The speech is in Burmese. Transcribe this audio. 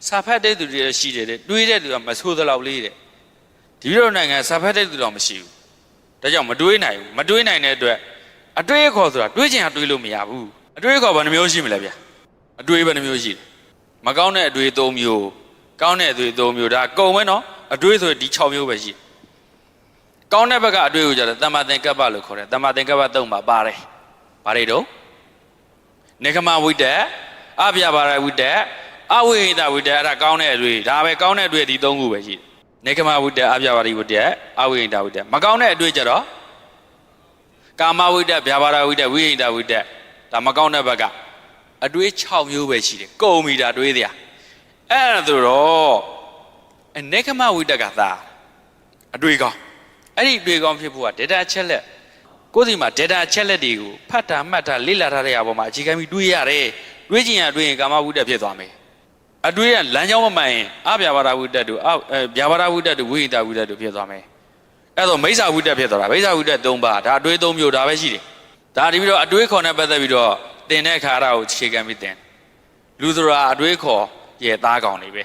စာဖတ်တဲ့သူတွေရှိတယ်တဲ့တွေးတဲ့သူကမဆိုးသလောက်လေးတဲ့ဒီလိုနိုင်ငံစာဖတ်တဲ့သူတော့မရှိဘူးဒါကြောင့်မတွေးနိုင်ဘူးမတွေးနိုင်တဲ့အတွက်အတွေးခေါ်ဆိုတာတွေးချင်တာတွေးလို့မရဘူးအတွေးခေါ်ဘယ်နှမျိုးရှိမလဲဗျာအတွေးဘယ်နှမျိုးရှိလဲမကောင်းတဲ့အတွေး၃မျိုးကောင်းတဲ့အတွေး၃မျိုးဒါကုန်မယ်နော်အတွေးဆိုဒီ6မျိုးပဲရှိကောင်းတဲ့ဘက်ကအတွေးကိုကြတယ်တမ္မာသင်္ကပ္ပလို့ခေါ်တယ်တမ္မာသင်္ကပ္ပ၃ပါပါတယ်ဘာတွေတော့နေကမဝိတ္တအပြဘာရဝိတ္တအဝိဟိတဝိတ္တအဲ့ဒါကောင်းတဲ့အတွေးဒါပဲကောင်းတဲ့အတွေးဒီ၃ခုပဲရှိတယ်နေကမဝိတ္တအပြဘာရဝိတ္တအဝိဟိတဝိတ္တမကောင်းတဲ့အတွေးကြတော့ကာမဝိတ္တဗျာပါဒဝိတ္တဝိဟိတဝိတ္တဒါမကောင်းတဲ့ဘက်ကအတွေး6မျိုးပဲရှိတယ်ကုန်ပြီဒါတွေးတရားအဲ့ဒါဆိုတော့နေကမဝိတ္တကသာအတွေးကောင်းအဲ့ဒီတွေးကောင်းဖြစ်ဖို့က data ချက်လက်ကိုယ်စီမှာ data ချက်လက်တွေကိုဖတ်တာမှတ်တာလေ့လာထားတဲ့အပေါ်မှာအခြေခံပြီးတွေးရတယ်တွေးချင်ရတွေးရင်ကာမဝိတ္တဖြစ်သွားမယ်အတွေးကလမ်းကြောင်းမမှန်ရင်အဗျာပါဒဝိတ္တတို့ဗျာပါဒဝိတ္တတို့ဝိဟိတဝိတ္တတို့ဖြစ်သွားမယ်အဲ့တော့မိစ္ဆာဝိတ္တဖြစ်သွားတာမိစ္ဆာဝိတ္တ၃ပါးဒါအတွေး၃မျိုးဒါပဲရှိတယ်ဒါဒီပြီးတော့အတွေးခေါ်နဲ့ပတ်သက်ပြီးတော့သင်တဲ့အခါအရာကိုအခြေခံပြီးသင်လူဆိုတာအတွေးခေါ်ရဲ့သားကောင်တွေပဲ